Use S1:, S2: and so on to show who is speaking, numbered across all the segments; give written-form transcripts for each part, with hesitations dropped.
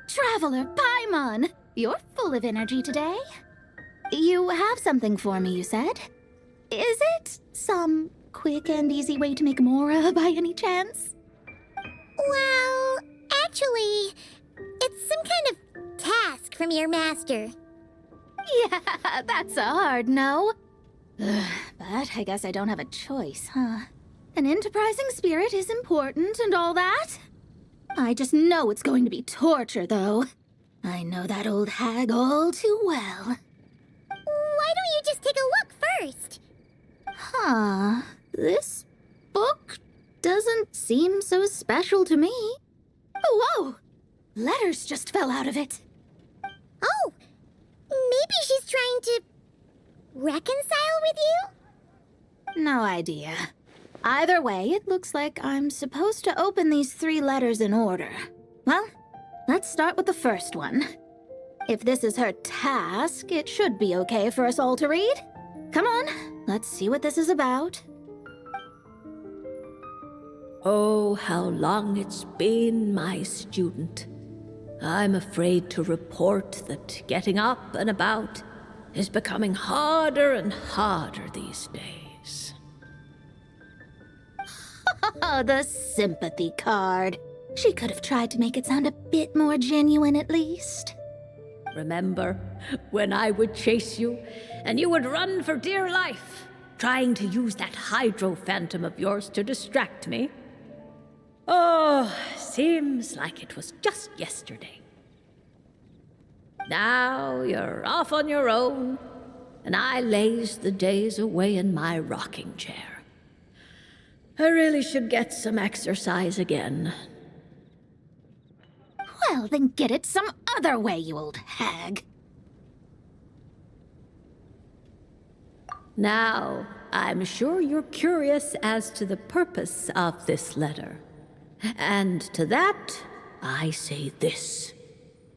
S1: Traveler Paimon, you're full of energy today. You have something for me, you said? Is it some quick and easy way to make Mora by any chance?
S2: Well, actually, it's some kind of task from your master.
S1: Yeah, that's a hard no. But I guess I don't have a choice, huh? An enterprising spirit is important and all that. I just know it's going to be torture, though. I know that old hag all too well.
S2: Why don't you just take a look first?
S1: Huh. This book doesn't seem so special to me. Oh, whoa! Letters just fell out of it.
S2: Oh, maybe she's trying to reconcile with you?
S1: No idea. Either way, it looks like I'm supposed to open these 3 letters in order. Well, let's start with the first one. If this is her task, it should be okay for us all to read. Come on, let's see what this is about.
S3: Oh, how long it's been, my student. I'm afraid to report that getting up and about is becoming harder and harder these days.
S1: Oh, the sympathy card. She could have tried to make it sound a bit more genuine at least.
S3: Remember when I would chase you and you would run for dear life, trying to use that hydro phantom of yours to distract me? Oh, seems like it was just yesterday. Now you're off on your own, and I laze the days away in my rocking chair. I really should get some exercise again.
S1: Well, then get it some other way, you old hag.
S3: Now, I'm sure you're curious as to the purpose of this letter. And to that, I say this.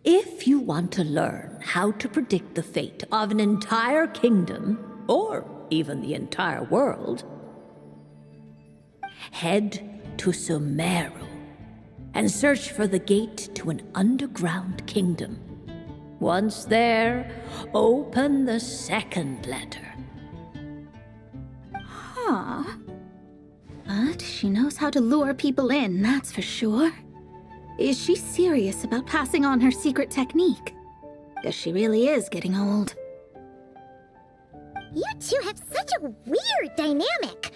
S3: If you want to learn how to predict the fate of an entire kingdom, or even the entire world, head to Sumeru and search for the gate to an underground kingdom. Once there, open the second letter.
S1: Huh. But she knows how to lure people in, that's for sure. Is she serious about passing on her secret technique? Guess she really is getting old.
S2: You two have such a weird dynamic.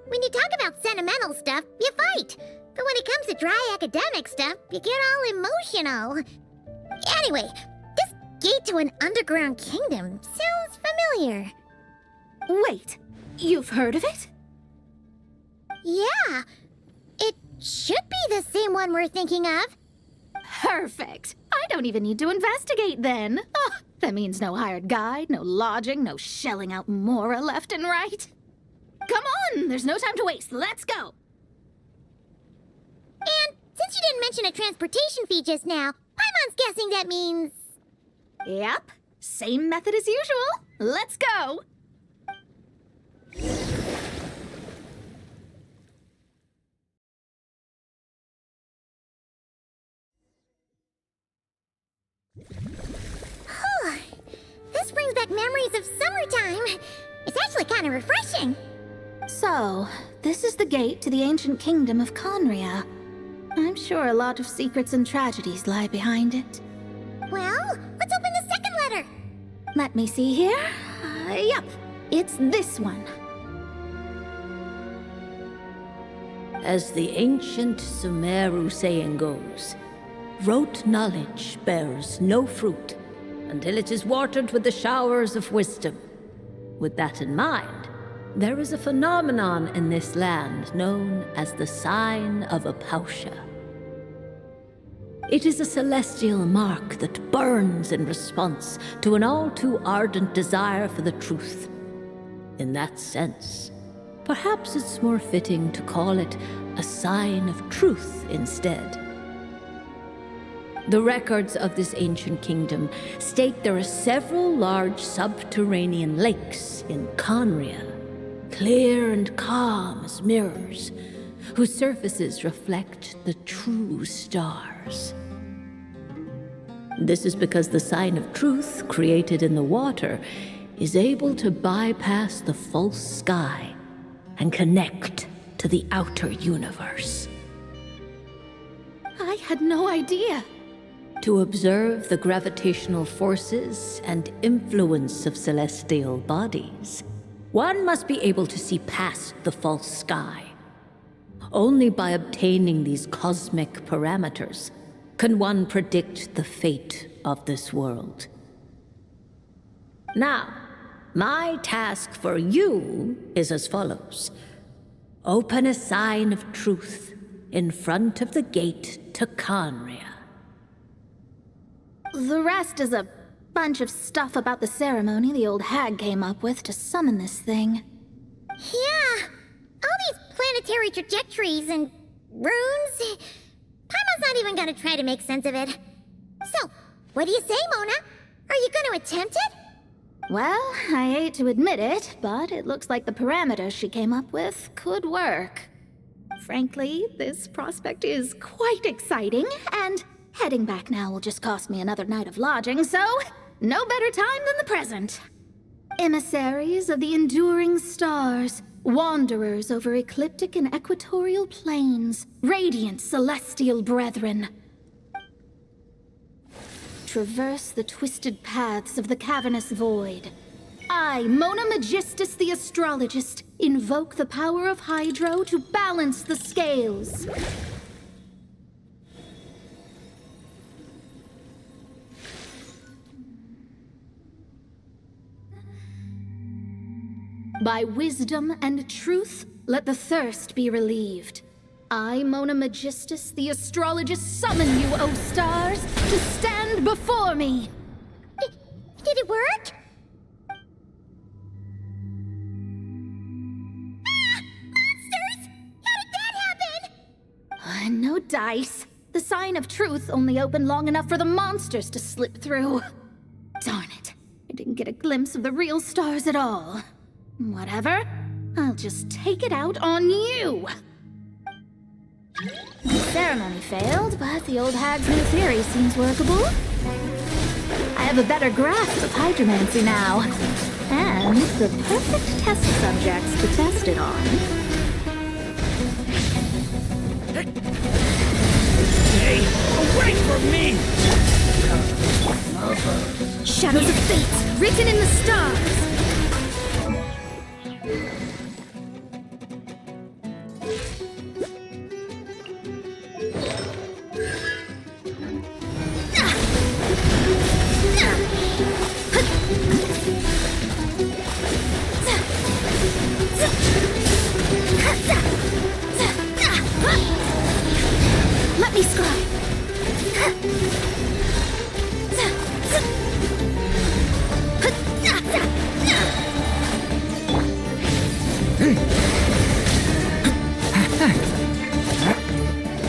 S2: When you talk about sentimental stuff, you fight. But when it comes to dry academic stuff, you get all emotional. Anyway, this gate to an underground kingdom sounds familiar.
S1: Wait, you've heard of it?
S2: Yeah, it should be the same one we're thinking of.
S1: Perfect. I don't even need to investigate then. Oh, that means no hired guide, no lodging, no shelling out Mora left and right. Come on, there's no time to waste. Let's go.
S2: And since you didn't mention a transportation fee just now, Paimon's guessing that means...
S1: Yep, same method as usual. Let's go.
S2: This brings back memories of summertime. It's actually kind of refreshing.
S1: So, this is the gate to the ancient kingdom of Conria. I'm sure a lot of secrets and tragedies lie behind it.
S2: Well, let's open the second letter.
S1: Let me see here. Yep, it's this one.
S3: As the ancient Sumeru saying goes, rote knowledge bears no fruit until it is watered with the showers of wisdom. With that in mind, there is a phenomenon in this land known as the Sign of Apausha. It is a celestial mark that burns in response to an all too ardent desire for the truth. In that sense, perhaps it's more fitting to call it a sign of truth instead. The records of this ancient kingdom state there are several large subterranean lakes in Conria, clear and calm as mirrors, whose surfaces reflect the true stars. This is because the sign of truth created in the water is able to bypass the false sky and connect to the outer universe.
S1: I had no idea.
S3: To observe the gravitational forces and influence of celestial bodies, one must be able to see past the false sky. Only by obtaining these cosmic parameters can one predict the fate of this world. Now, my task for you is as follows. Open a sign of truth in front of the gate to Conria.
S1: The rest is a bunch of stuff about the ceremony the old hag came up with to summon this thing.
S2: Yeah, all these planetary trajectories and runes. Paimon's not even gonna try to make sense of it. So, what do you say, Mona? Are you gonna attempt it?
S1: Well, I hate to admit it, but it looks like the parameters she came up with could work. Frankly, this prospect is quite exciting, and heading back now will just cost me another night of lodging, so no better time than the present. Emissaries of the enduring stars, wanderers over ecliptic and equatorial plains, radiant celestial brethren. Traverse the twisted paths of the cavernous void. I, Mona Magistus the astrologist, invoke the power of Hydro to balance the scales. By wisdom and truth, let the thirst be relieved. I, Mona Magistus, the astrologist, summon you, O stars, to stand before me!
S2: Did it work?
S1: no dice. The sign of truth only opened long enough for the monsters to slip through. Darn it. I didn't get a glimpse of the real stars at all. Whatever. I'll just take it out on you! The ceremony failed, but the old hag's new theory seems workable. I have a better grasp of hydromancy now. And the perfect test subjects to test it on.
S4: Stay away from me!
S1: Shadows of fate, written in the stars! Let me scribe.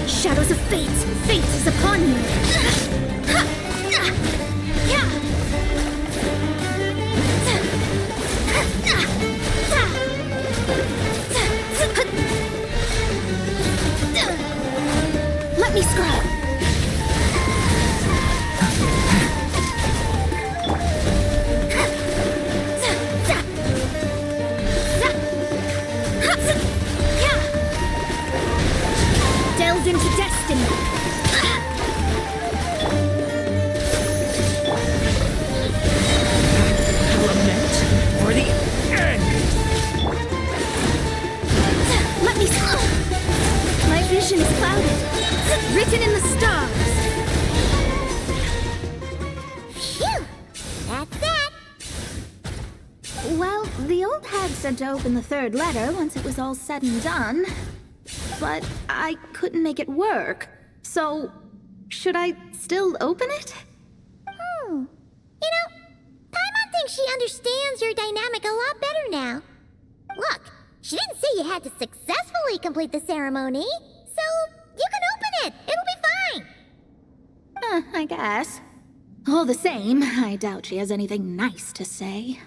S1: Shadows of fate, fate is upon you. Let me scrub. Delve into destiny.
S4: Lament for the end!
S1: Let me scrub. My vision is clouded. Written in the stars.
S2: Phew! That's that!
S1: Well, the old hag said to open the third letter once it was all said and done. But I couldn't make it work. So, should I still open it?
S2: You know, Paimon thinks she understands your dynamic a lot better now. Look, she didn't say you had to successfully complete the ceremony, so you can open it. It'll be fine.
S1: I guess. All the same, I doubt she has anything nice to say.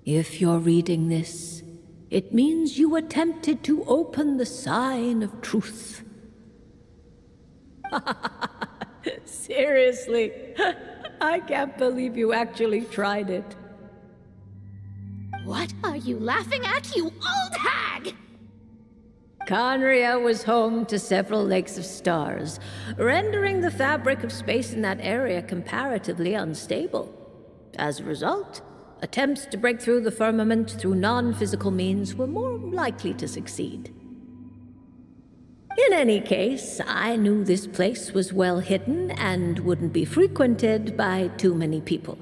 S3: If you're reading this, it means you attempted to open the sign of truth. Seriously, I can't believe you actually tried it.
S1: What are you laughing at, you old hag?
S3: Conria was home to several lakes of stars, rendering the fabric of space in that area comparatively unstable. As a result, attempts to break through the firmament through non-physical means were more likely to succeed. In any case, I knew this place was well hidden and wouldn't be frequented by too many people.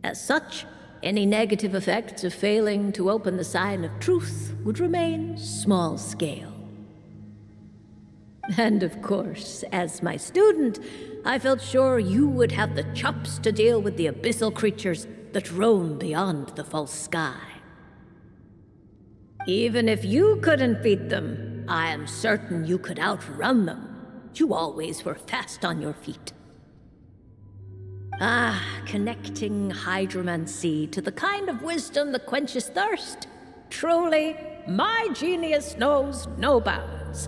S3: As such, any negative effects of failing to open the sign of truth would remain small scale. And of course, as my student, I felt sure you would have the chops to deal with the abyssal creatures that roam beyond the false sky. Even if you couldn't beat them, I am certain you could outrun them. You always were fast on your feet. Connecting hydromancy to the kind of wisdom that quenches thirst. Truly, my genius knows no bounds.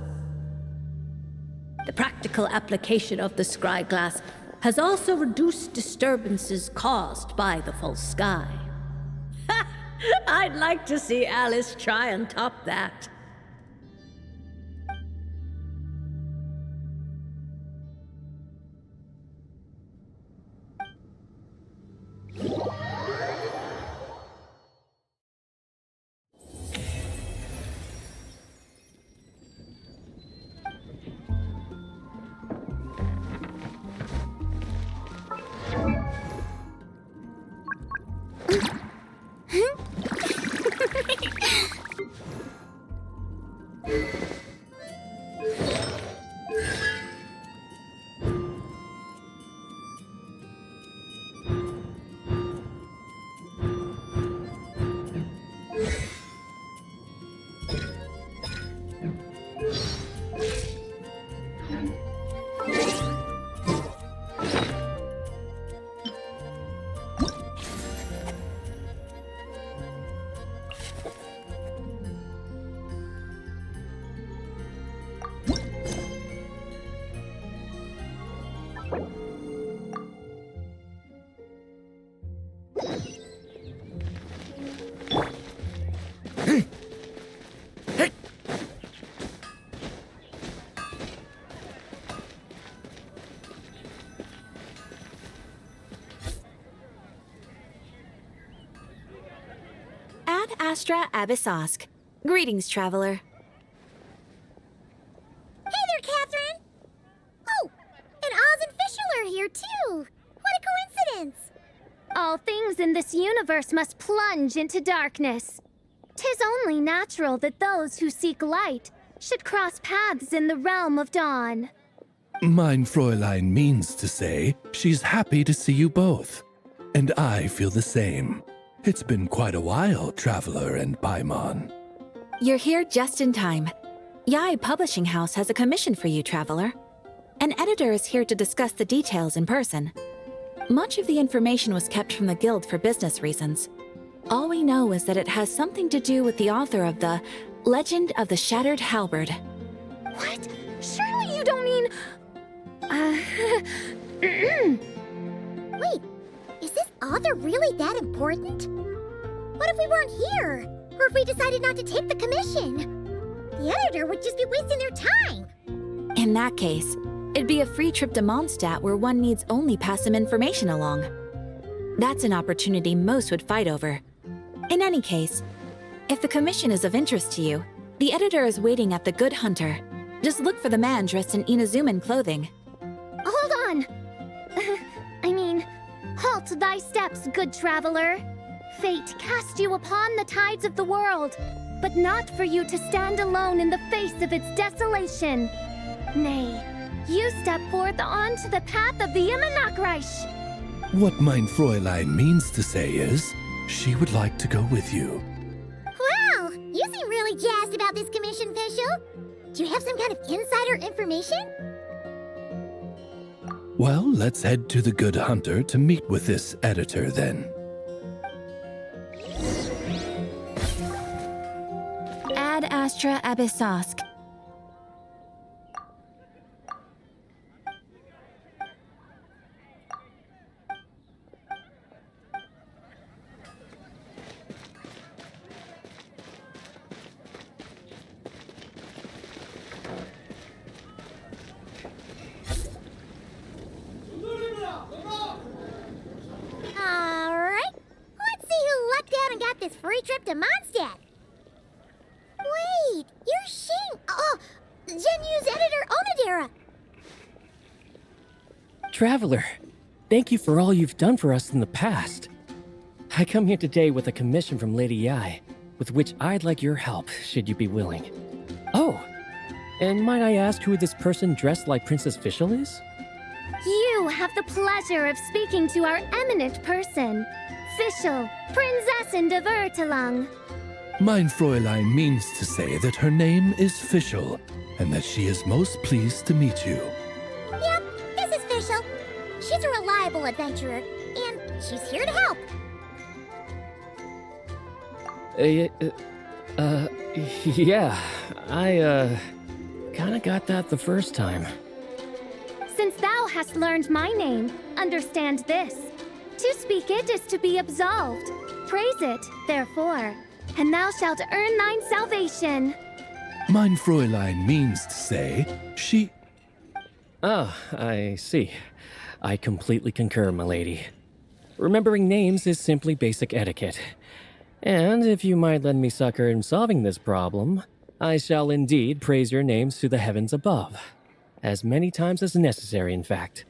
S3: The practical application of the scry glass has also reduced disturbances caused by the false sky. I'd like to see Alice try and top that.
S5: Astra Abyssosk. Greetings, traveler.
S2: Hey there, Catherine! Oh, and Oz and Fischl are here too! What a coincidence!
S6: All things in this universe must plunge into darkness. 'Tis only natural that those who seek light should cross paths in the realm of dawn.
S7: Mein Fräulein means to say she's happy to see you both. And I feel the same. It's been quite a while, Traveler and Paimon.
S5: You're here just in time. Yai Publishing House has a commission for you, traveler. An editor is here to discuss the details in person. Much of the information was kept from the Guild for business reasons. All we know is that it has something to do with the author of the Legend of the Shattered Halberd.
S6: What? Surely you don't mean...
S2: Wait, is this author really that important? What if we weren't here? Or if we decided not to take the commission? The editor would just be wasting their time.
S5: In that case, it'd be a free trip to Mondstadt where one needs only pass some information along. That's an opportunity most would fight over. In any case, if the commission is of interest to you, the editor is waiting at the Good Hunter. Just look for the man dressed in Inazuman clothing.
S6: Hold on! Halt thy steps, good traveler. Fate cast you upon the tides of the world, but not for you to stand alone in the face of its desolation. Nay, you step forth onto the path of the Immernachtreich.
S7: What Mein Fräulein means to say is, she would like to go with you.
S2: Wow, you seem really jazzed about this commission, Fischl. Do you have some kind of insider information?
S7: Well, let's head to the Good Hunter to meet with this editor then.
S5: Ad Astra Abyssosk.
S2: Alright, let's see who lucked out and got this free trip to Mondstadt. Wait, you're Shing. Oh, Genu's editor, Onodera.
S8: Traveler, thank you for all you've done for us in the past. I come here today with a commission from Lady Yai, with which I'd like your help, should you be willing. Oh, and might I ask who this person dressed like Princess Fischl is?
S6: You have the pleasure of speaking to our eminent person, Fischl, Prinzessin de Vertelang.
S7: Mein Fräulein means to say that her name is Fischl, and that she is most pleased to meet you.
S2: Yep, this is Fischl. She's a reliable adventurer, and she's here to help.
S8: Yeah, I, kinda got that the first time.
S6: Since thou hast learned my name, understand this. To speak it is to be absolved. Praise it, therefore, and thou shalt earn thine salvation.
S7: Mein Fräulein means to say she...
S8: Ah, I see. I completely concur, my lady. Remembering names is simply basic etiquette. And if you might lend me succor in solving this problem, I shall indeed praise your names to the heavens above. As many times as necessary, in fact.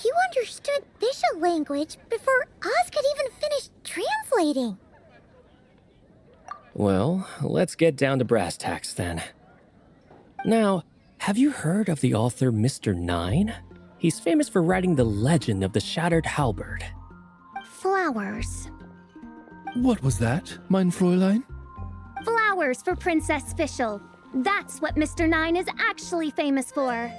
S2: You understood Fischl language before Oz could even finish translating.
S8: Well, let's get down to brass tacks then. Now, have you heard of the author Mr. Nine? He's famous for writing the legend of the Shattered Halberd.
S6: Flowers.
S7: What was that, Mein Fräulein?
S6: Flowers for Princess Fischl. That's what Mr. Nine is actually famous for.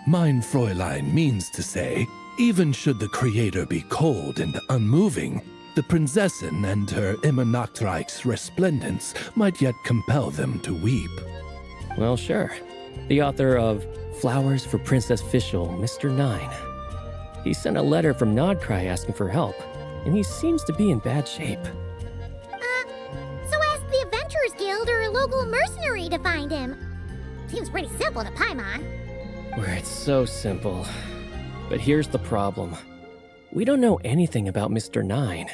S7: Mein Fräulein means to say, even should the creator be cold and unmoving, the Prinzessin and her Immernachtreich's resplendence might yet compel them to weep.
S8: Well, sure. The author of Flowers for Princess Fischl, Mr. Nine. He sent a letter from Nodcry asking for help, and he seems to be in bad shape.
S2: So ask the Adventurers Guild or a local mercenary to find him. Seems pretty simple to Paimon.
S8: Where it's so simple. But here's the problem. We don't know anything about Mr. Nine.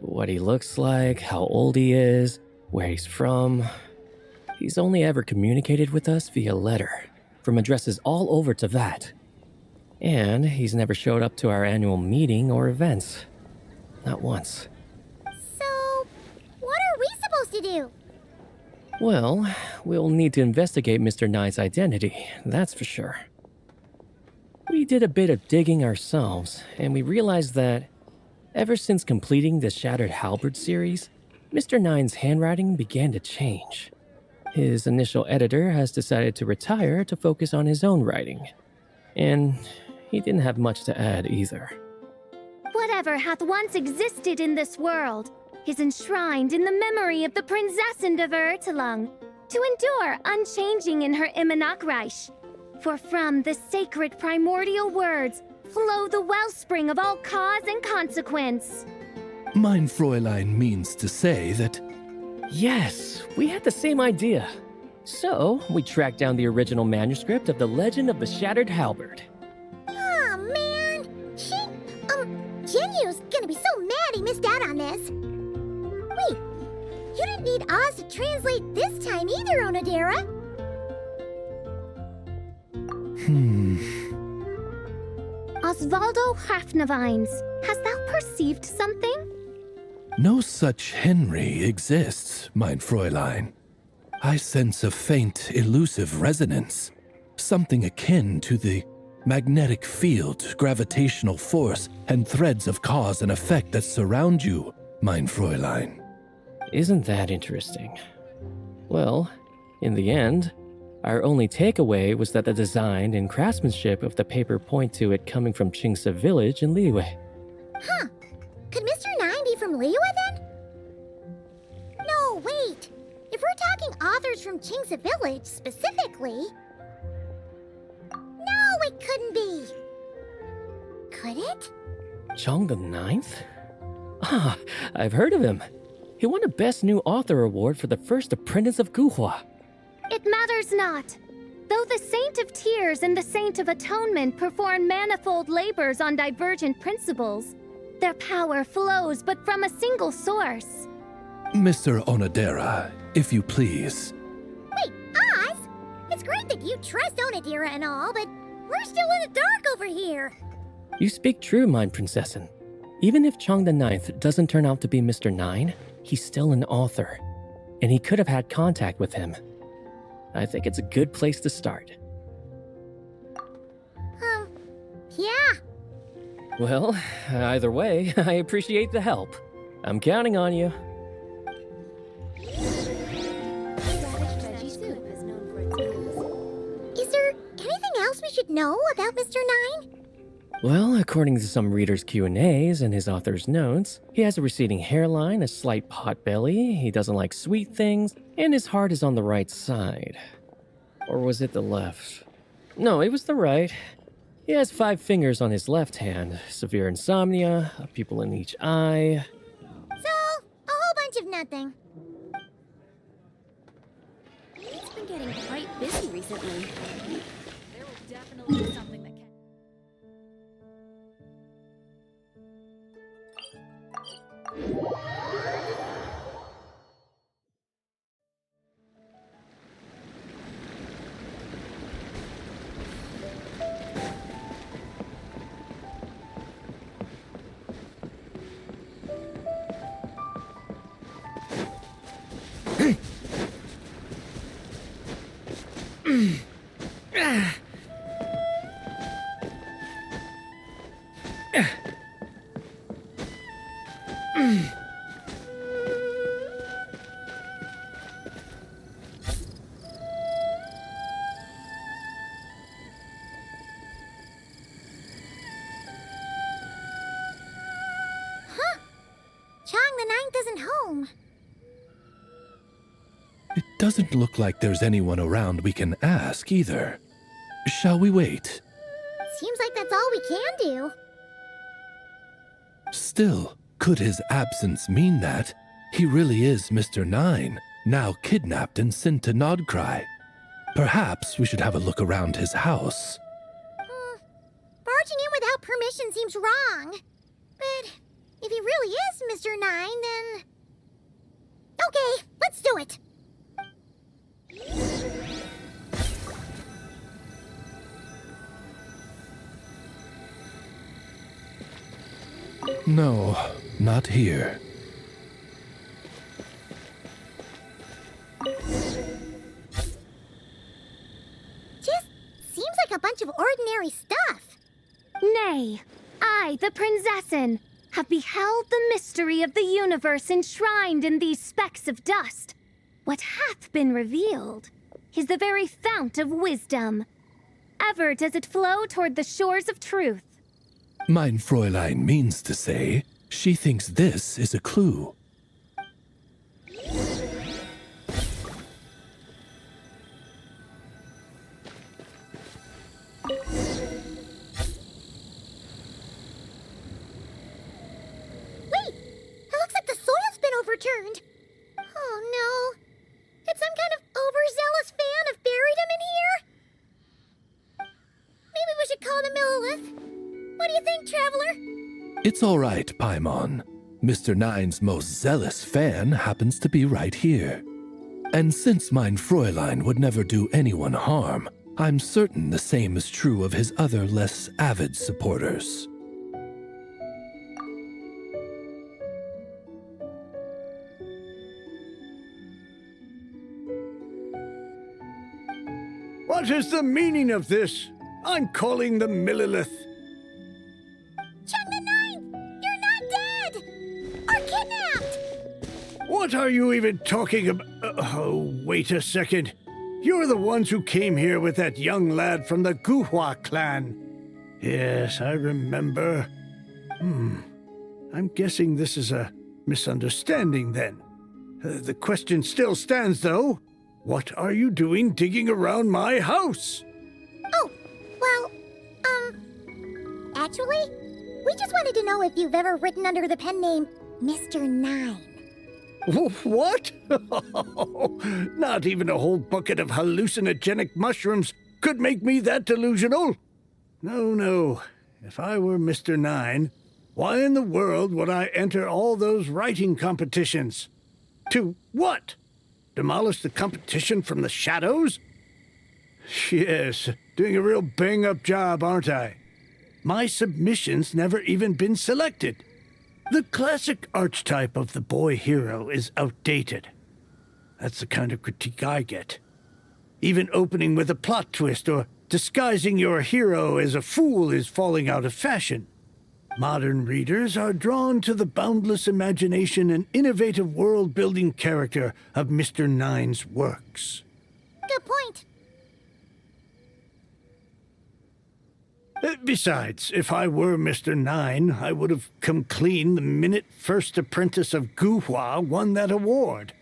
S8: what he looks like, how old he is, where he's from. He's only ever communicated with us via letter, from addresses all over to that. And he's never showed up to our annual meeting or events. Not once.
S2: So, what are we supposed to do?
S8: Well, we'll need to investigate Mr. Nine's identity, that's for sure. We did a bit of digging ourselves, and we realized that ever since completing the Shattered Halberd series, Mr. Nine's handwriting began to change. His initial editor has decided to retire to focus on his own writing. And he didn't have much to add either.
S6: Whatever hath once existed in this world is enshrined in the memory of the Prinzessin of Ertelung, to endure unchanging in her Immanakreich. For from the sacred primordial words flow the wellspring of all cause and consequence.
S7: Mein Fräulein means to say that...
S8: Yes, we had the same idea. So, we tracked down the original manuscript of The Legend of the Shattered Halberd.
S2: Aw, man. Genyu's gonna be so mad he missed out on this. Wait, you didn't need Oz to translate this time either, Onodera.
S6: Osvaldo Hafnavines, hast thou perceived something?
S7: No such Henry exists, mein Fräulein. I sense a faint, elusive resonance. Something akin to the magnetic field, gravitational force, and threads of cause and effect that surround you, mein Fräulein.
S8: Isn't that interesting? Well, in the end, our only takeaway was that the design and craftsmanship of the paper point to it coming from Qingse village in Liyue.
S2: Huh. Could Mr. Nine be from Liyue then? No, wait. If we're talking authors from Qingse village specifically... No, it couldn't be. Could it?
S8: Chong the Ninth? Ah, I've heard of him. He won a Best New Author award for the first apprentice of Guhua.
S6: It matters not. Though the Saint of Tears and the Saint of Atonement perform manifold labors on divergent principles, their power flows but from a single source.
S7: Mr. Onodera, if you please.
S2: Wait, Oz? It's great that you trust Onodera and all, but we're still in the dark over here.
S8: You speak true, mein Prinzessin. Even if Chong the Ninth doesn't turn out to be Mr. Nine, he's still an author, and he could have had contact with him. I think it's a good place to start.
S2: Yeah.
S8: Well, either way, I appreciate the help. I'm counting on you.
S2: Is there anything else we should know about Mr. Nine?
S8: Well, according to some readers' Q&As and his author's notes, he has a receding hairline, a slight pot belly, he doesn't like sweet things, and his heart is on the right side. Or was it the left? No, it was the right. He has 5 fingers on his left hand, severe insomnia, a pupil in each eye.
S2: So, a whole bunch of nothing.
S9: It's been getting quite busy recently.
S1: There will definitely be something that can...
S2: Chong the Ninth isn't home.
S7: It doesn't look like there's anyone around we can ask either. Shall we wait?
S2: Seems like that's all we can do.
S7: Still, could his absence mean that he really is Mr. Nine, now kidnapped and sent to Nodcry? Perhaps we should have a look around his house.
S2: Barging in without permission seems wrong. But if he really is Mr. Mr. 9, then... Okay, let's do it.
S7: No, not here.
S2: Just seems like a bunch of ordinary stuff.
S6: Nay, I, the Prinzessin, have beheld the mystery of the universe enshrined in these specks of dust. What hath been revealed is the very fount of wisdom. Ever does it flow toward the shores of truth.
S7: Mein Fräulein means to say, she thinks this is a clue.
S2: Wait! It looks like the soil's been overturned. Oh no. Did some kind of overzealous fan have buried him in here? Maybe we should call the Millilith. What do you think, Traveler?
S7: It's all right, Paimon. Mr. Nine's most zealous fan happens to be right here. And since Mein Fräulein would never do anyone harm, I'm certain the same is true of his other less avid supporters.
S10: What is the meaning of this? I'm calling the Millilith.
S2: Chung the Ninth! You're not dead! Or kidnapped!
S10: What are you even talking about? Oh, wait a second. You're the ones who came here with that young lad from the Guhua clan. Yes, I remember. I'm guessing this is a misunderstanding then. The question still stands, though. What are you doing digging around my house?
S2: Oh, well, actually, we just wanted to know if you've ever written under the pen name Mr. 9.
S10: What? Not even a whole bucket of hallucinogenic mushrooms could make me that delusional. No. If I were Mr. 9, why in the world would I enter all those writing competitions? To what? Demolish the competition from the shadows? Yes, doing a real bang-up job, aren't I? My submission's never even been selected. The classic archetype of the boy hero is outdated. That's the kind of critique I get. Even opening with a plot twist or disguising your hero as a fool is falling out of fashion. Modern readers are drawn to the boundless imagination and innovative world-building character of Mr. 9's works.
S2: Good point.
S10: Besides, if I were Mr. 9, I would have come clean the minute First Apprentice of Guhua won that award.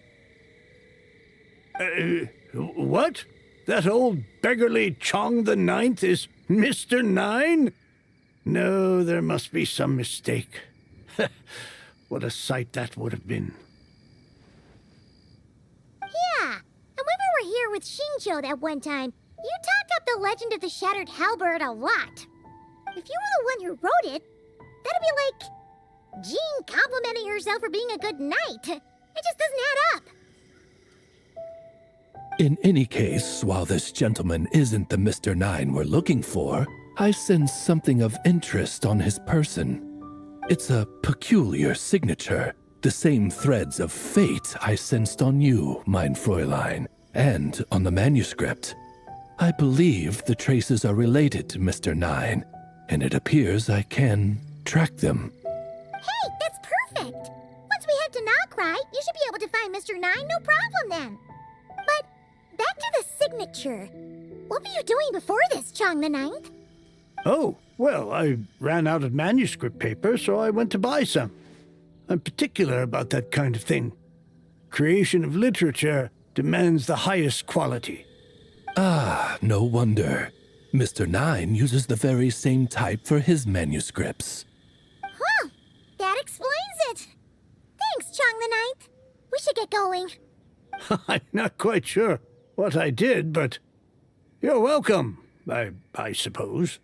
S10: What? That old beggarly Chong the Ninth is Mr. 9? No, there must be some mistake. What a sight that would have been.
S2: Yeah, and when we were here with Shinjo that one time, you talked up the legend of the Shattered Halberd a lot. If you were the one who wrote it, that'd be like Jean complimenting herself for being a good knight. It just doesn't add up.
S7: In any case, while this gentleman isn't the Mr. 9 we're looking for, I sense something of interest on his person. It's a peculiar signature, the same threads of fate I sensed on you, Mein Fräulein, and on the manuscript. I believe the traces are related to Mr. 9, and it appears I can track them.
S2: Hey, that's perfect! Once we head to Nagrai, you should be able to find Mr. 9, no problem then. But back to the signature. What were you doing before this, Chong the Ninth?
S10: Oh, well, I ran out of manuscript paper, so I went to buy some. I'm particular about that kind of thing. Creation of literature demands the highest quality.
S7: Ah, no wonder. Mr. 9 uses the very same type for his manuscripts.
S2: Huh, that explains it. Thanks, Chong the Ninth. We should get going.
S10: I'm not quite sure what I did, but you're welcome, I suppose.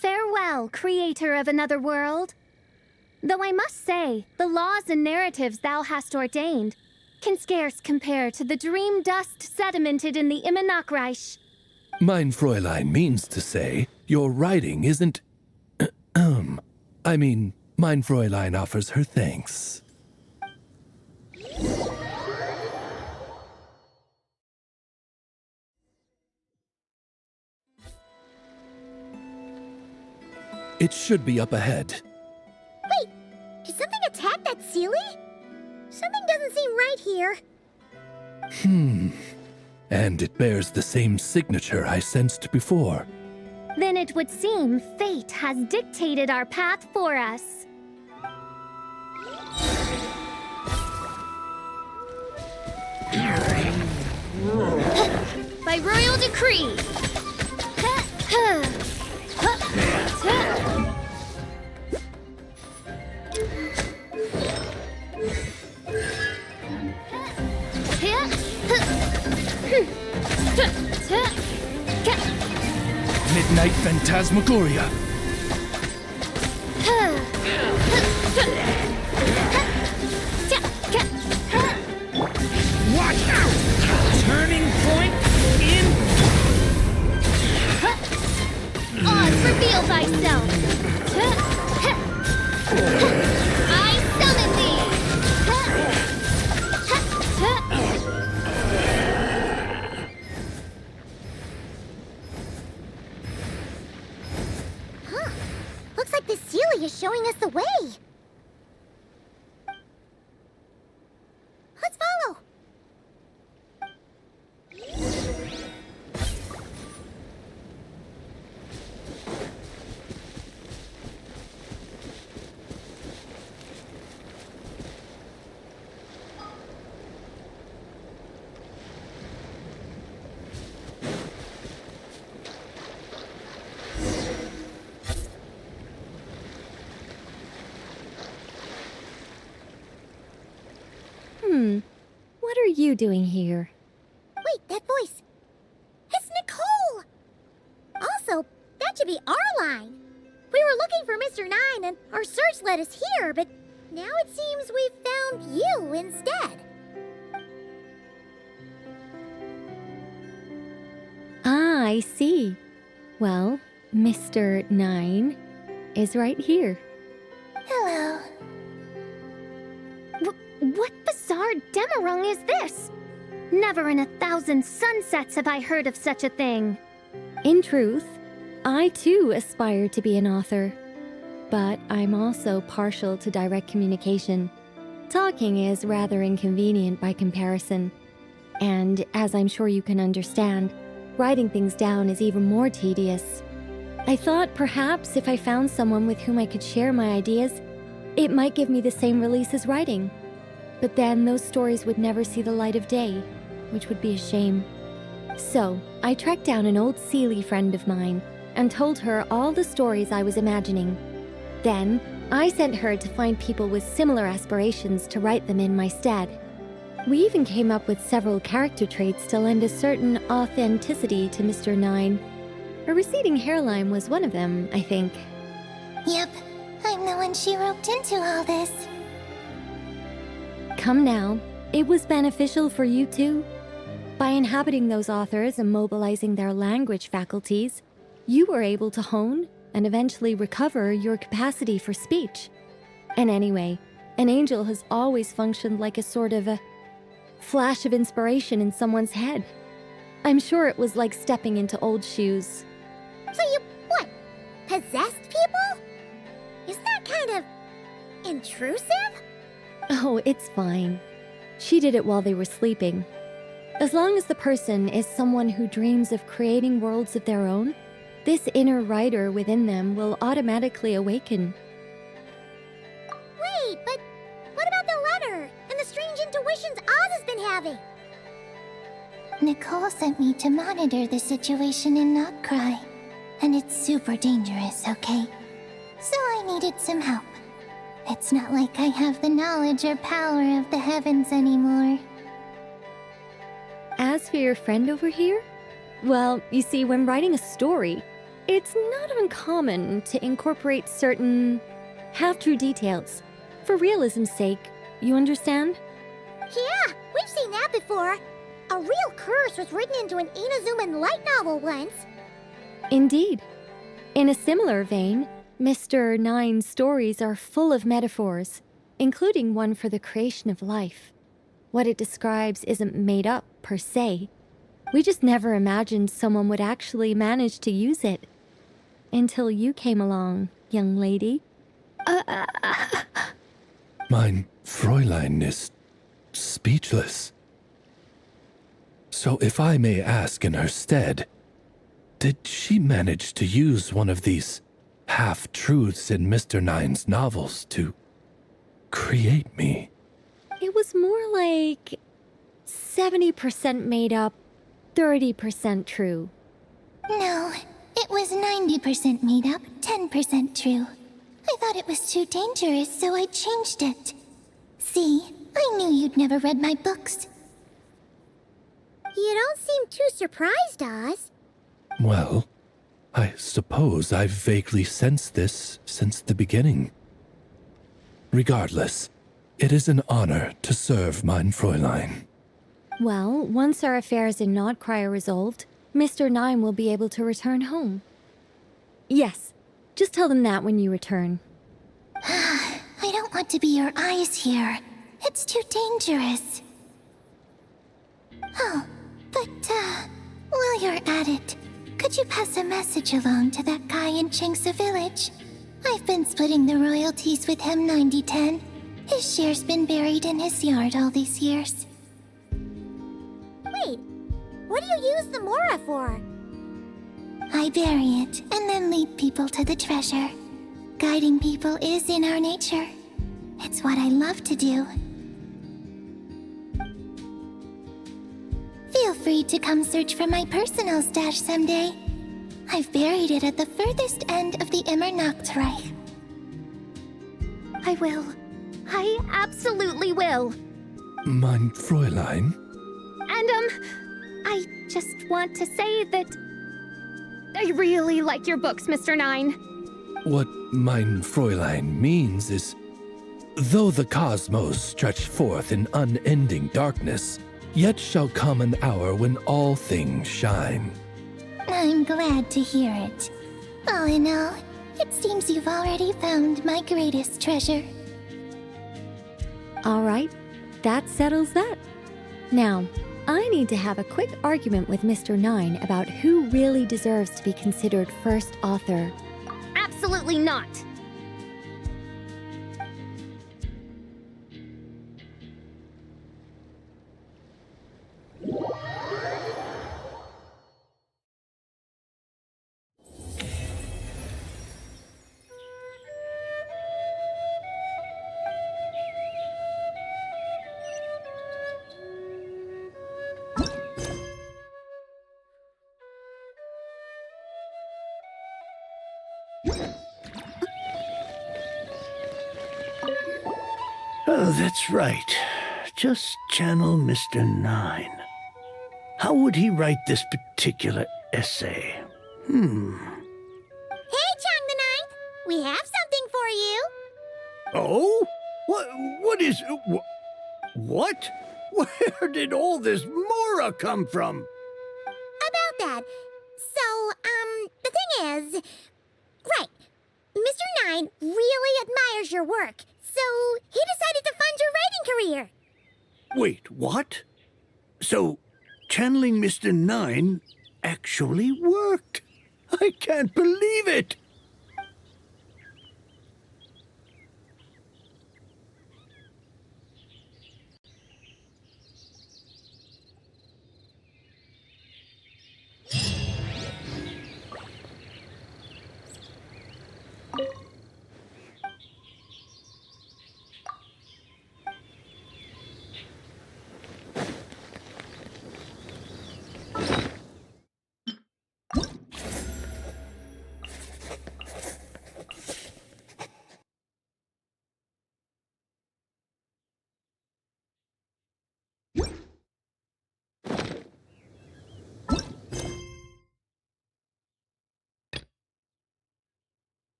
S6: Farewell, creator of another world. Though I must say, the laws and narratives thou hast ordained can scarce compare to the dream dust sedimented in the Immenachreich.
S7: Mein Fräulein means to say, your writing isn't... I mean, Mein Fräulein offers her thanks. It should be up ahead.
S2: Wait, did something attack that Sealy? Something doesn't seem right here.
S7: And it bears the same signature I sensed before.
S6: Then it would seem fate has dictated our path for us.
S9: By royal decree.
S7: Midnight Phantasmagoria.
S4: Watch out! Turning point in...
S6: Oz, reveal thyself! I summon
S2: Huh. Looks like the Sealy is showing us the way. Let's follow.
S6: What are you doing here?
S2: Wait, that voice. It's Nicole! Also, that should be our line. We were looking for Mr. Nine and our search led us here, but now it seems we've found you instead.
S6: Ah, I see. Well, Mr. Nine is right here.
S2: Hello.
S6: What bizarre demarung is this? Never in 1,000 sunsets have I heard of such a thing. In truth, I too aspire to be an author. But I'm also partial to direct communication. Talking is rather inconvenient by comparison. And as I'm sure you can understand, writing things down is even more tedious. I thought perhaps if I found someone with whom I could share my ideas, it might give me the same release as writing. But then those stories would never see the light of day, which would be a shame. So, I tracked down an old Sealy friend of mine and told her all the stories I was imagining. Then, I sent her to find people with similar aspirations to write them in my stead. We even came up with several character traits to lend a certain authenticity to Mr. Nine. A receding hairline was one of them, I think.
S2: Yep, I'm the one she roped into all this.
S6: Come now, it was beneficial for you too. By inhabiting those authors and mobilizing their language faculties, you were able to hone and eventually recover your capacity for speech. And anyway, an angel has always functioned like a sort of a flash of inspiration in someone's head. I'm sure it was like stepping into old shoes.
S2: So you, what, possessed people? Isn't that kind of intrusive?
S6: Oh, it's fine. She did it while they were sleeping. As long as the person is someone who dreams of creating worlds of their own, this inner writer within them will automatically awaken.
S2: Wait, but what about the letter and the strange intuitions Oz has been having? Nicole sent me to monitor the situation in Notcry, and it's super dangerous, okay? So I needed some help. It's not like I have the knowledge or power of the heavens anymore.
S6: As for your friend over here, well, you see, when writing a story, it's not uncommon to incorporate certain half-true details. For realism's sake, you understand?
S2: Yeah, we've seen that before. A real curse was written into an Inazuman light novel once.
S6: Indeed. In a similar vein, Mr. Nine's stories are full of metaphors, including one for the creation of life. What it describes isn't made up, per se. We just never imagined someone would actually manage to use it. Until you came along, young lady.
S7: Mein Fräulein is speechless. So if I may ask in her stead, did she manage to use one of these half-truths in Mr. Nine's novels to create me?
S6: It was more like 70% made up, 30% true.
S2: No, it was 90% made up, 10% true. I thought it was too dangerous, so I changed it. See, I knew you'd never read my books. You don't seem too surprised, Oz.
S7: Well, I suppose I've vaguely sensed this since the beginning. Regardless, it is an honor to serve mein Fräulein.
S6: Well, once our affairs in Nodcry are resolved, Mr. Nine will be able to return home. Yes, just tell them that when you return.
S2: I don't want to be your eyes here. It's too dangerous. Oh, but, while you're at it, could you pass a message along to that guy in Chingsa village? I've been splitting the royalties with him 90-10. His share's been buried in his yard all these years. Wait, what do you use the Mora for? I bury it, and then lead people to the treasure. Guiding people is in our nature. It's what I love to do. Feel free to come search for my personal stash someday. I've buried it at the furthest end of the Immernachtreich.
S6: I will. I absolutely will.
S7: Mein Fräulein?
S6: And, I just want to say that I really like your books, Mr. Nine.
S7: What mein Fräulein means is, though the cosmos stretch forth in unending darkness, yet shall come an hour when all things shine.
S2: I'm glad to hear it. All in all, it seems you've already found my greatest treasure.
S6: All right, that settles that. Now, I need to have a quick argument with Mr. Nine about who really deserves to be considered first author. Absolutely not!
S10: Oh, that's right. Just channel Mr. Nine. How would he write this particular essay?
S2: Hey, Chang the Ninth! We have something for you!
S10: Oh? What is... What? Where did all this Mora come from?
S2: About that. So, the thing is... Right. Mr. Nine really admires your work, so he decided to fund your writing career.
S10: Wait, what? So, channeling Mr. Nine actually worked? I can't believe it!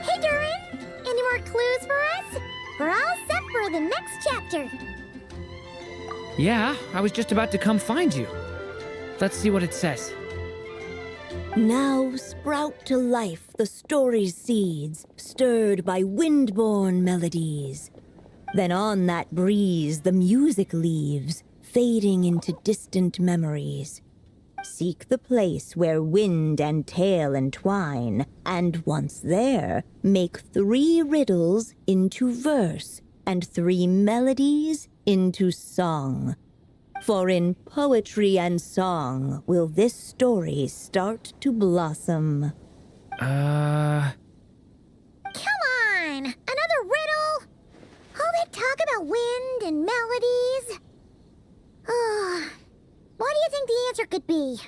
S2: Hey, Durin! Any more clues for us? We're all set for the next chapter.
S4: Yeah, I was just about to come find you. Let's see what it says.
S11: Now sprout to life the story's seeds, stirred by wind-born melodies. Then on that breeze the music leaves, fading into distant memories. Seek the place where wind and tale entwine, and once there, make 3 riddles into verse, and 3 melodies into song. For in poetry and song will this story start to blossom.
S2: Come on! Another riddle? All that talk about wind and melodies? What do you think the answer could be?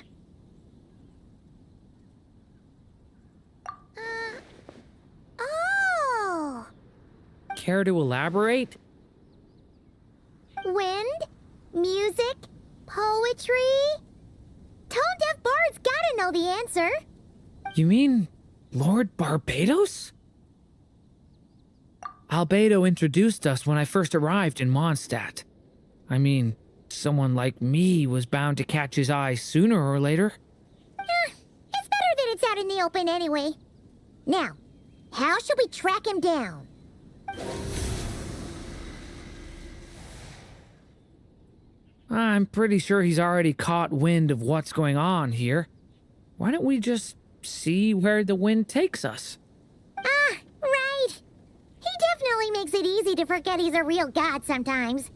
S2: Oh!
S4: Care to elaborate?
S2: Wind? Music? Poetry? Tone-deaf bards gotta know the answer.
S4: You mean Lord Barbados? Albedo introduced us when I first arrived in Mondstadt. I mean, someone like me was bound to catch his eye sooner or later.
S2: It's better that it's out in the open anyway. Now, how should we track him down?
S4: I'm pretty sure he's already caught wind of what's going on here. Why don't we just see where the wind takes us?
S2: Right. He definitely makes it easy to forget he's a real god sometimes.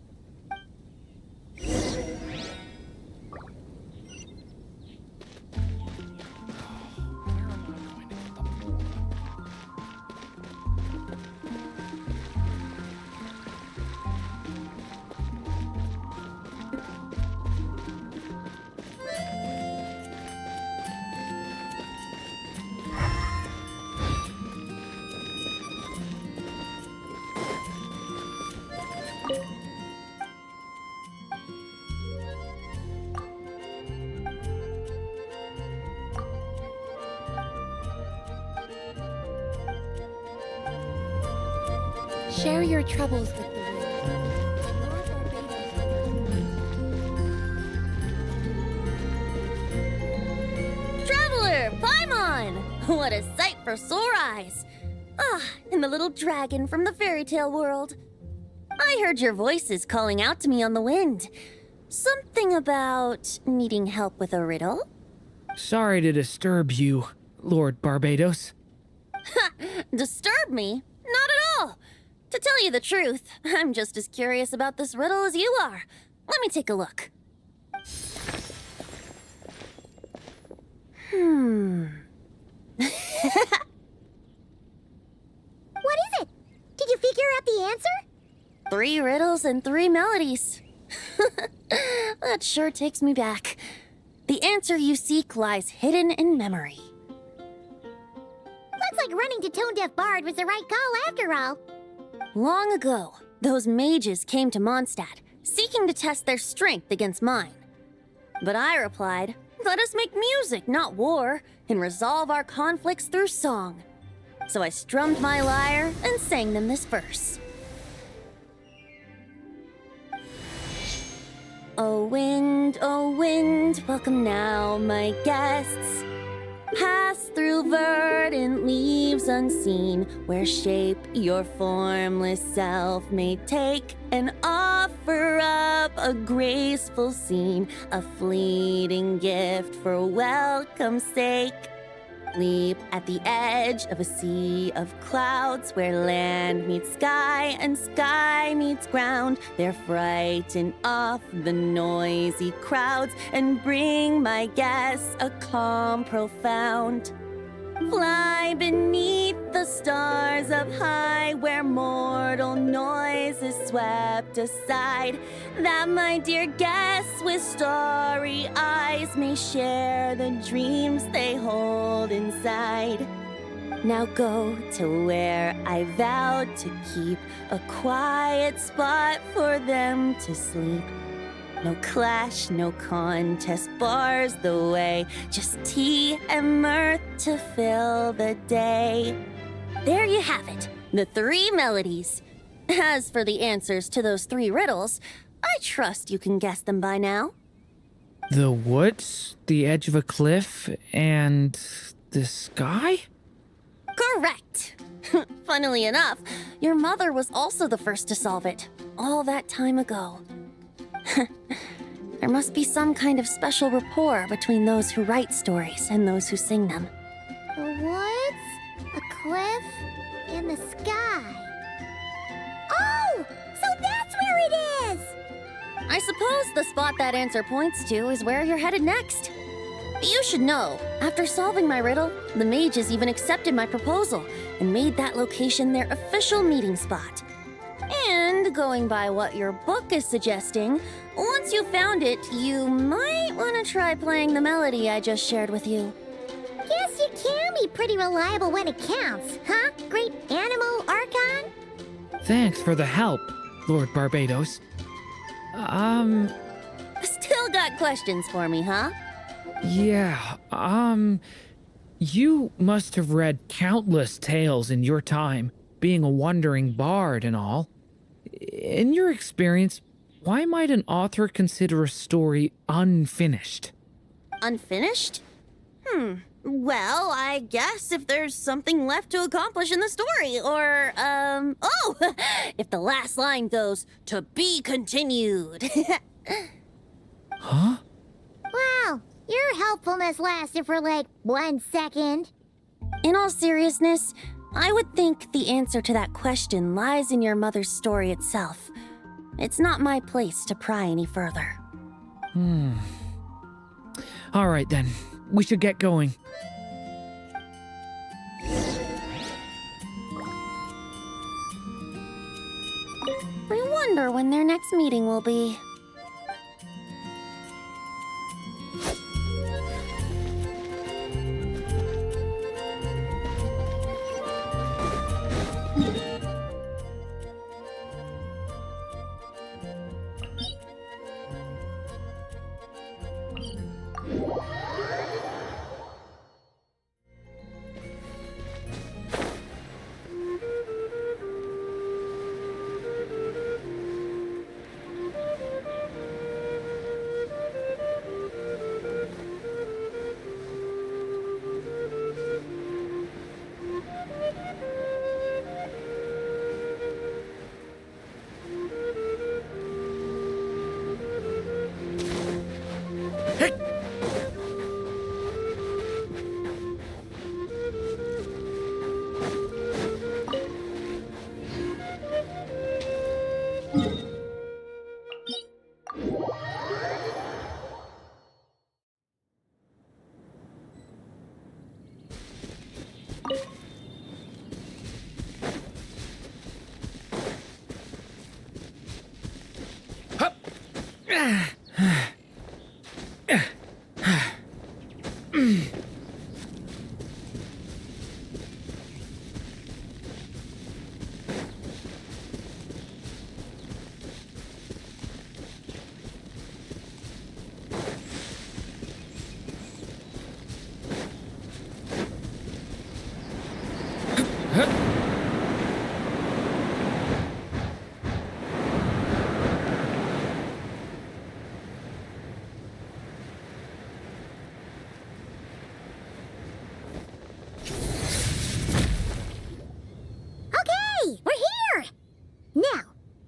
S6: Share your troubles with the wind.
S9: Traveler, Paimon! What a sight for sore eyes! And the little dragon from the fairy tale world. I heard your voices calling out to me on the wind. Something about needing help with a riddle?
S4: Sorry to disturb you, Lord Barbados.
S9: Disturb me? Not at all! To tell you the truth, I'm just as curious about this riddle as you are. Let me take a look.
S2: What is it? Did you figure out the answer?
S9: 3 riddles and 3 melodies. That sure takes me back. The answer you seek lies hidden in memory.
S2: Looks like running to Tone Deaf Bard was the right call after all.
S9: Long ago, those mages came to Mondstadt, seeking to test their strength against mine. But I replied, let us make music, not war, and resolve our conflicts through song. So I strummed my lyre and sang them this verse. Oh wind, welcome now, my guests. Pass through verdant leaves unseen, where shape your formless self may take, and offer up a graceful scene, a fleeting gift for welcome's sake. Leap at the edge of a sea of clouds where land meets sky and sky meets ground. There frighten off the noisy crowds and bring my guests a calm profound. Fly beneath the stars up high where mortal noise is swept aside, that my dear guests with starry eyes may share the dreams they hold inside. Now go to where I vowed to keep a quiet spot for them to sleep. No clash, no contest bars the way, just tea and mirth to fill the day. There you have it, the 3 melodies. As for the answers to those 3 riddles, I trust you can guess them by now.
S4: The woods, the edge of a cliff, and the sky?
S9: Correct! Funnily enough, your mother was also the first to solve it, all that time ago. There must be some kind of special rapport between those who write stories and those who sing them.
S2: The woods, a cliff, and the sky. Oh! So that's where it is!
S9: I suppose the spot that answer points to is where you're headed next. You should know, after solving my riddle, the mages even accepted my proposal and made that location their official meeting spot. And going by what your book is suggesting, once you found it, you might want to try playing the melody I just shared with you.
S2: Guess you can be pretty reliable when it counts, huh, great animal Archon?
S4: Thanks for the help, Lord Barbados.
S9: Still got questions for me, huh?
S4: Yeah, you must have read countless tales in your time, being a wandering bard and all. In your experience, why might an author consider a story unfinished?
S9: Unfinished? Well, I guess if there's something left to accomplish in the story, or, if the last line goes, "To be continued."
S4: Huh?
S2: Wow, your helpfulness lasted for like 1 second.
S9: In all seriousness, I would think the answer to that question lies in your mother's story itself. It's not my place to pry any further.
S4: All right then, we should get going.
S9: I wonder when their next meeting will be.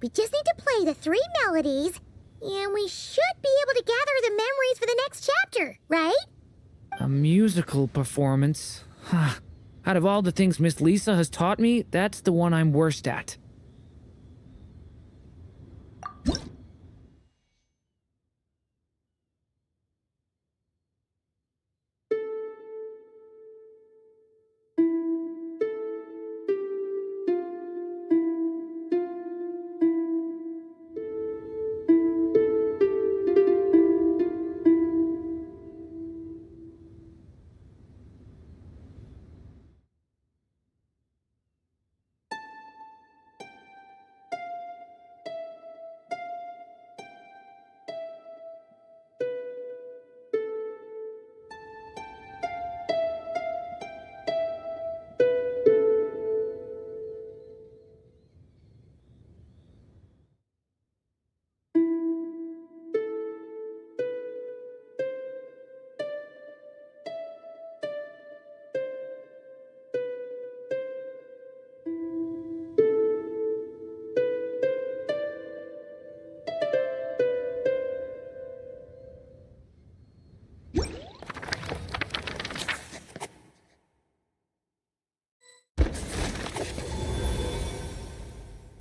S2: We just need to play the 3 melodies, and we should be able to gather the memories for the next chapter, right?
S4: A musical performance? Out of all the things Miss Lisa has taught me, that's the one I'm worst at.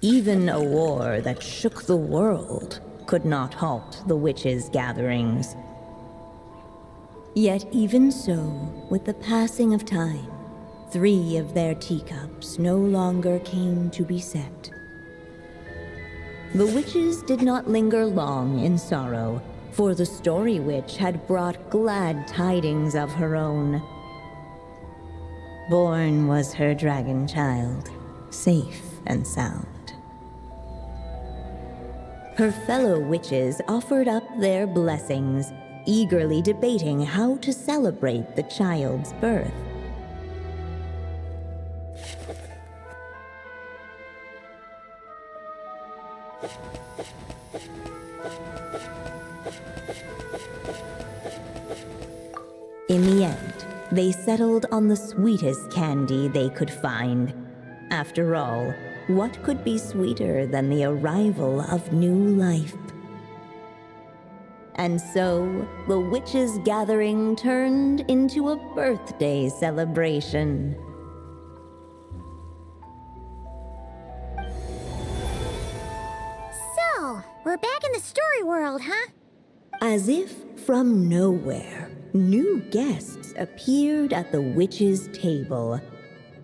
S11: Even a war that shook the world could not halt the witches' gatherings. Yet even so, with the passing of time, 3 of their teacups no longer came to be set. The witches did not linger long in sorrow, for the Story Witch had brought glad tidings of her own. Born was her dragon child, safe and sound. Her fellow witches offered up their blessings, eagerly debating how to celebrate the child's birth. In the end, they settled on the sweetest candy they could find. After all, what could be sweeter than the arrival of new life? And so, the witches' gathering turned into a birthday celebration.
S2: So, we're back in the story world, huh?
S11: As if from nowhere, new guests appeared at the witches' table.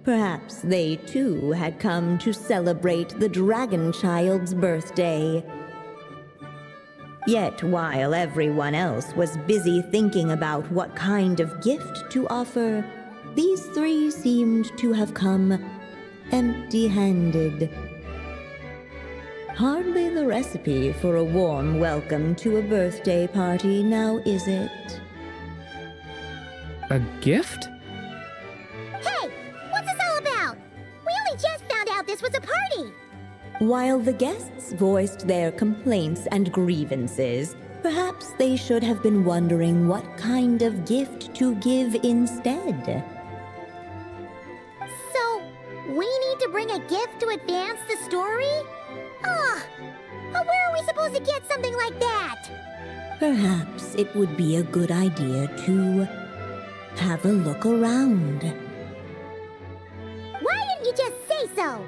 S11: Perhaps they too had come to celebrate the dragon child's birthday. Yet while everyone else was busy thinking about what kind of gift to offer, these 3 seemed to have come empty-handed. Hardly the recipe for a warm welcome to a birthday party, now is it?
S4: A gift?
S2: Hey, what's this all about? We only just found out this was a party.
S11: While the guests voiced their complaints and grievances, perhaps they should have been wondering what kind of gift to give instead.
S2: So, we need to bring a gift to advance the story? Where are we supposed to get something like that?
S11: Perhaps it would be a good idea to have a look around.
S2: Why didn't you just say so?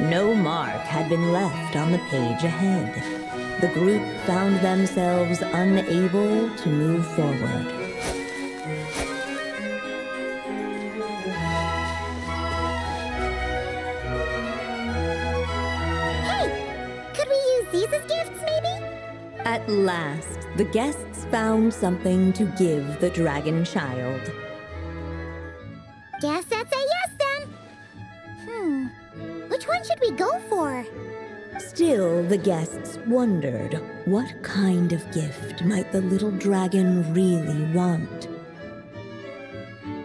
S11: No mark had been left on the page ahead. The group found themselves unable to move forward.
S2: Hey! Could we use these as gifts, maybe?
S11: At last, the guests found something to give the dragon child.
S2: Guess that's a yes, then. Which one should we go for?
S11: Still, the guests wondered, what kind of gift might the little dragon really want?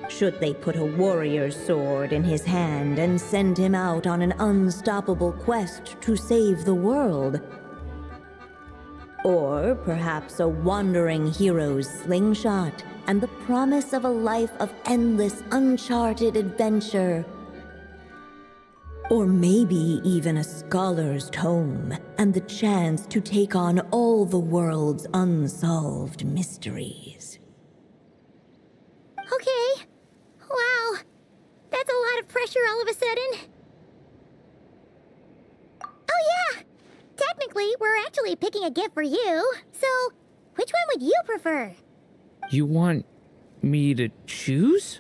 S11: Should they put a warrior's sword in his hand and send him out on an unstoppable quest to save the world? Or perhaps a wandering hero's slingshot and the promise of a life of endless, uncharted adventure Or maybe even a scholar's tome and the chance to take on all the world's unsolved mysteries.
S2: Okay. Wow. That's a lot of pressure all of a sudden. Oh yeah! Technically, we're actually picking a gift for you. So, which one would you prefer?
S4: You want me to choose?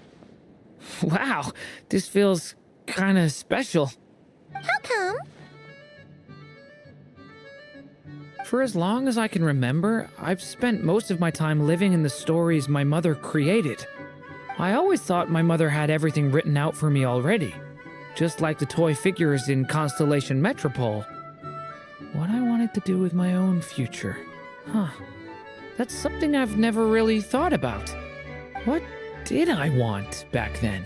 S4: Wow, this feels kinda special.
S2: How come?
S4: For as long as I can remember, I've spent most of my time living in the stories my mother created. I always thought my mother had everything written out for me already, just like the toy figures in Constellation Metropole. What I wanted to do with my own future. Huh. That's something I've never really thought about. What did I want back then?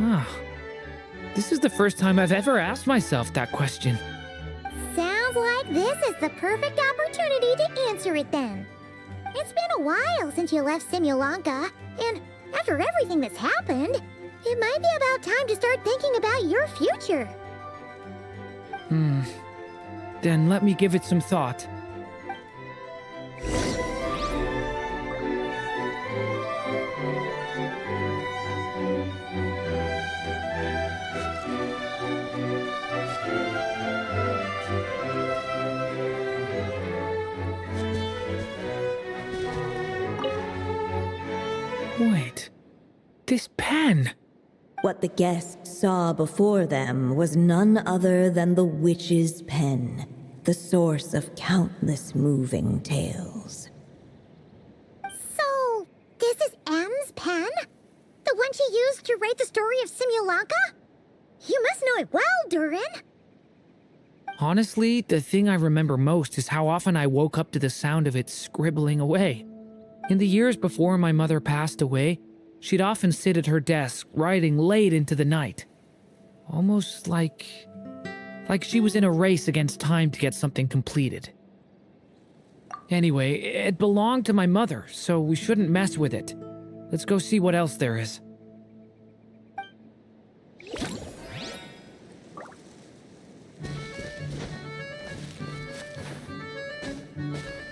S4: Ah. This is the first time I've ever asked myself that question.
S2: Sounds like this is the perfect opportunity to answer it then. It's been a while since you left Simulanka, and after everything that's happened, it might be about time to start thinking about your future.
S4: Then let me give it some thought. Wait, this pen!
S11: What the guests saw before them was none other than the witch's pen, the source of countless moving tales.
S2: So, this is M's pen? The one she used to write the story of Simulanka? You must know it well, Durin.
S4: Honestly, the thing I remember most is how often I woke up to the sound of it scribbling away. In the years before my mother passed away, she'd often sit at her desk, writing late into the night. Almost like she was in a race against time to get something completed. Anyway, it belonged to my mother, so we shouldn't mess with it. Let's go see what else there is.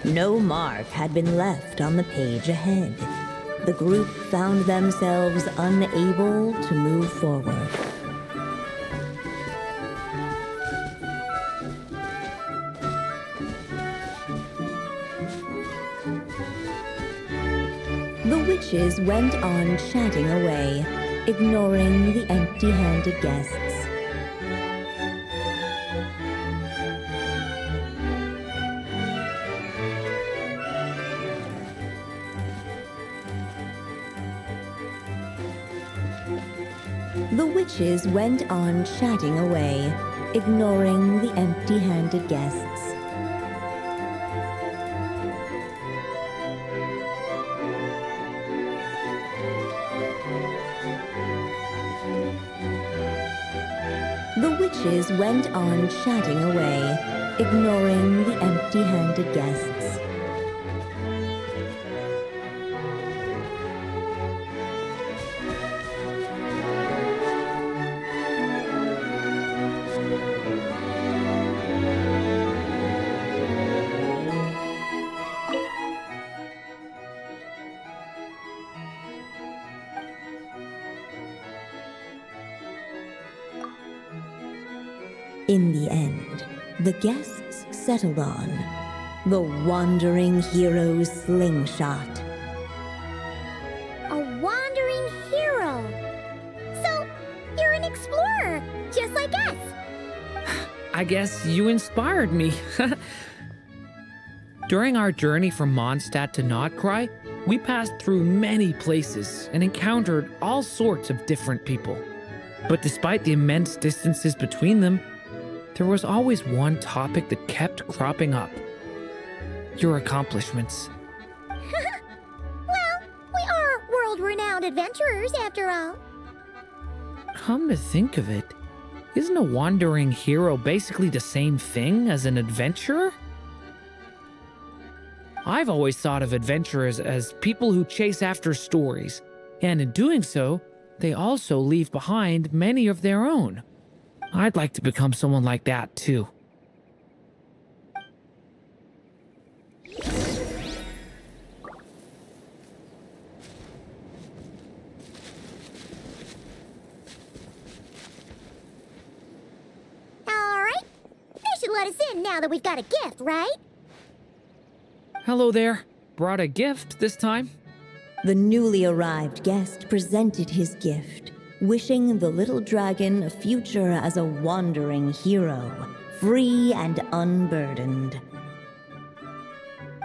S11: No mark had been left on the page ahead. The group found themselves unable to move forward. The witches went on chatting away, ignoring the empty-handed guests. The witches went on chatting away, ignoring the empty-handed guests. The witches went on chatting away, ignoring the empty-handed guests. In the end, the guests settled on the Wandering Hero's slingshot.
S2: A wandering hero. So, you're an explorer, just like us.
S4: I guess you inspired me. During our journey from Mondstadt to Notcry, we passed through many places and encountered all sorts of different people. But despite the immense distances between them, there was always one topic that kept cropping up. Your accomplishments.
S2: Well, we are world-renowned adventurers, after all.
S4: Come to think of it, isn't a wandering hero basically the same thing as an adventurer? I've always thought of adventurers as people who chase after stories, and in doing so, they also leave behind many of their own. I'd like to become someone like that, too.
S2: Alright. They should let us in now that we've got a gift, right?
S4: Hello there. Brought a gift this time?
S11: The newly arrived guest presented his gift, wishing the little dragon a future as a wandering hero, free and unburdened.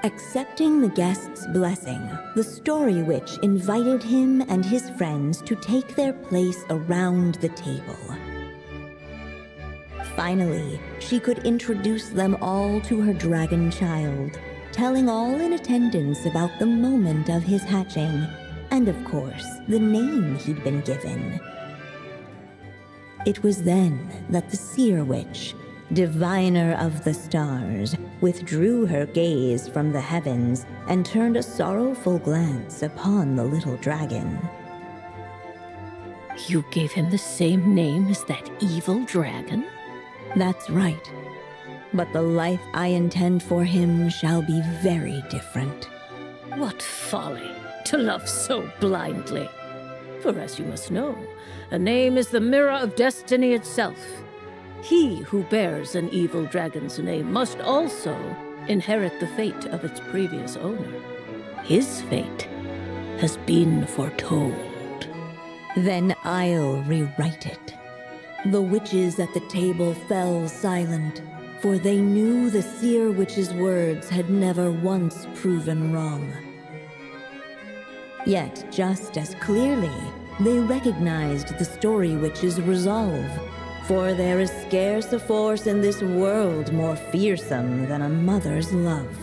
S11: Accepting the guest's blessing, the Story Witch invited him and his friends to take their place around the table. Finally, she could introduce them all to her dragon child, telling all in attendance about the moment of his hatching, and of course, the name he'd been given. It was then that the Seer Witch, diviner of the stars, withdrew her gaze from the heavens and turned a sorrowful glance upon the little dragon.
S3: You gave him the same name as that evil dragon?
S11: That's right. But the life I intend for him shall be very different.
S3: What folly to love so blindly. For as you must know, a name is the mirror of destiny itself. He who bears an evil dragon's name must also inherit the fate of its previous owner. His fate has been foretold.
S11: Then I'll rewrite it. The witches at the table fell silent, for they knew the Seer Witch's words had never once proven wrong. Yet, just as clearly, they recognized the Story Witch's resolve, for there is scarce a force in this world more fearsome than a mother's love.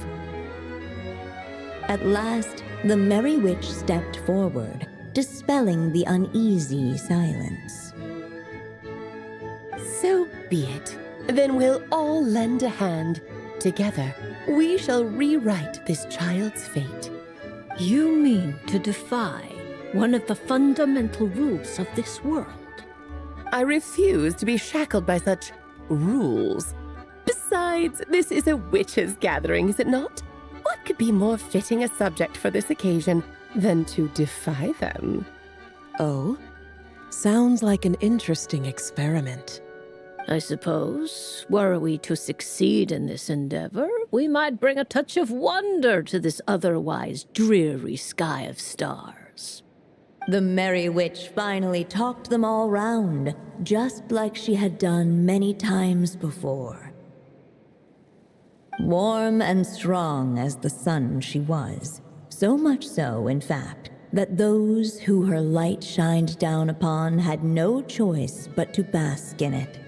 S11: At last, the Merry Witch stepped forward, dispelling the uneasy silence.
S12: So be it. Then we'll all lend a hand. Together, we shall rewrite this child's fate.
S3: You mean to defy one of the fundamental rules of this world?
S12: I refuse to be shackled by such rules. Besides, this is a witches' gathering, is it not? What could be more fitting a subject for this occasion than to defy them?
S13: Oh, sounds like an interesting experiment.
S3: I suppose, were we to succeed in this endeavor, we might bring a touch of wonder to this otherwise dreary sky of stars.
S11: The Merry Witch finally talked them all round, just like she had done many times before. Warm and strong as the sun she was, so much so, in fact, that those who her light shined down upon had no choice but to bask in it.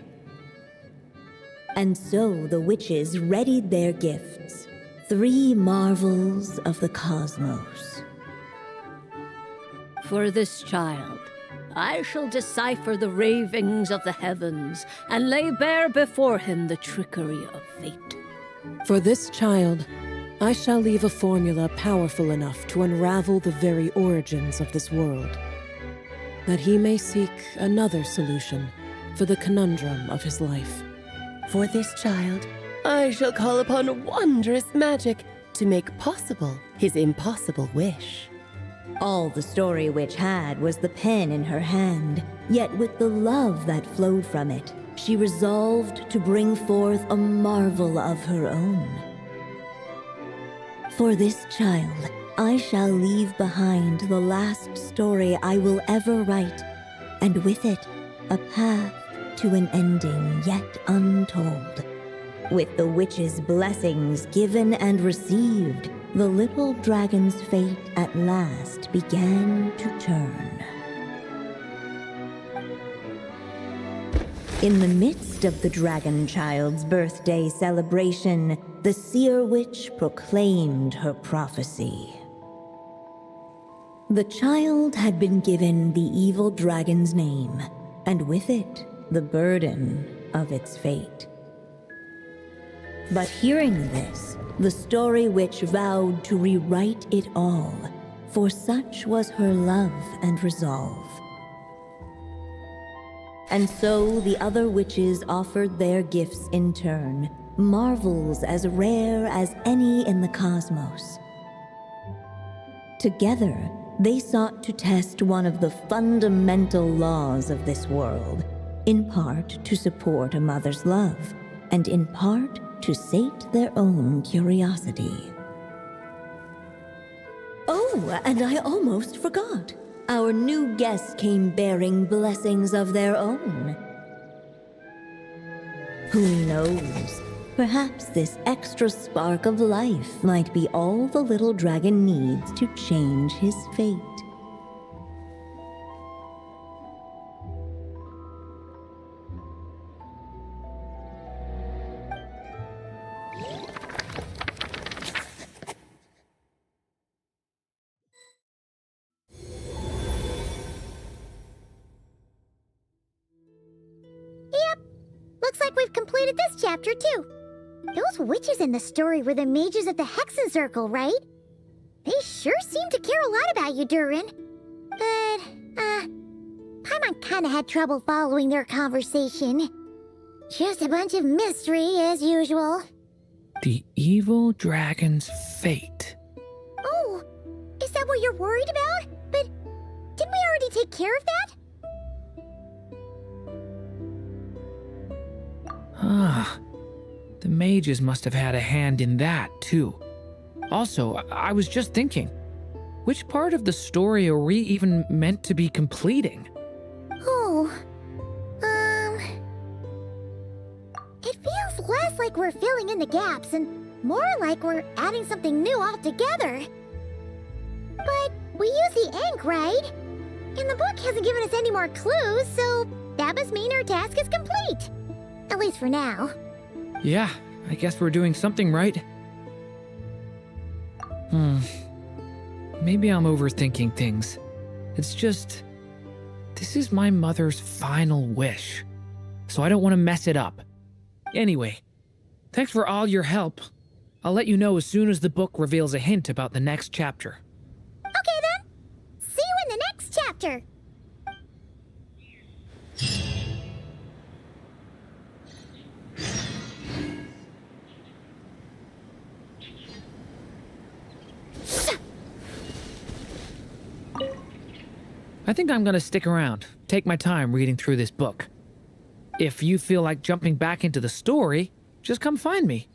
S11: And so the witches readied their gifts, 3 marvels of the cosmos.
S3: For this child, I shall decipher the ravings of the heavens and lay bare before him the trickery of fate.
S13: For this child, I shall leave a formula powerful enough to unravel the very origins of this world, that he may seek another solution for the conundrum of his life.
S12: For this child, I shall call upon wondrous magic to make possible his impossible wish.
S11: All the Story Witch had was the pen in her hand, yet with the love that flowed from it, she resolved to bring forth a marvel of her own. For this child, I shall leave behind the last story I will ever write, and with it, a path to an ending yet untold. With the witch's blessings given and received, the little dragon's fate at last began to turn. In the midst of the dragon child's birthday celebration, the Seer Witch proclaimed her prophecy. The child had been given the evil dragon's name, and with it, the burden of its fate. But hearing this, the Story Witch vowed to rewrite it all, for such was her love and resolve. And so the other witches offered their gifts in turn, marvels as rare as any in the cosmos. Together, they sought to test one of the fundamental laws of this world, in part to support a mother's love, and in part to sate their own curiosity. Oh, and I almost forgot. Our new guests came bearing blessings of their own. Who knows? Perhaps this extra spark of life might be all the little dragon needs to change his fate.
S2: Yep. Looks like we've completed this chapter, too. Those witches in the story were the mages of the Hexen Circle, right? They sure seem to care a lot about you, Durin. But, Paimon kinda had trouble following their conversation. Just a bunch of mystery, as usual.
S4: The evil dragon's fate.
S2: Oh, is that what you're worried about? But didn't we already take care of that?
S4: Ah, the mages must have had a hand in that, too. Also, I was just thinking, which part of the story are we even meant to be completing?
S2: Oh, it feels less like we're filling in the gaps and more like we're adding something new altogether. But we use the ink, right? And the book hasn't given us any more clues, so that must mean our task is complete. At least for now.
S4: Yeah, I guess we're doing something right. Maybe I'm overthinking things. It's just, this is my mother's final wish, so I don't want to mess it up. Anyway, thanks for all your help. I'll let you know as soon as the book reveals a hint about the next chapter.
S2: Okay then. See you in the next chapter.
S4: I think I'm gonna stick around, take my time reading through this book. If you feel like jumping back into the story, just come find me.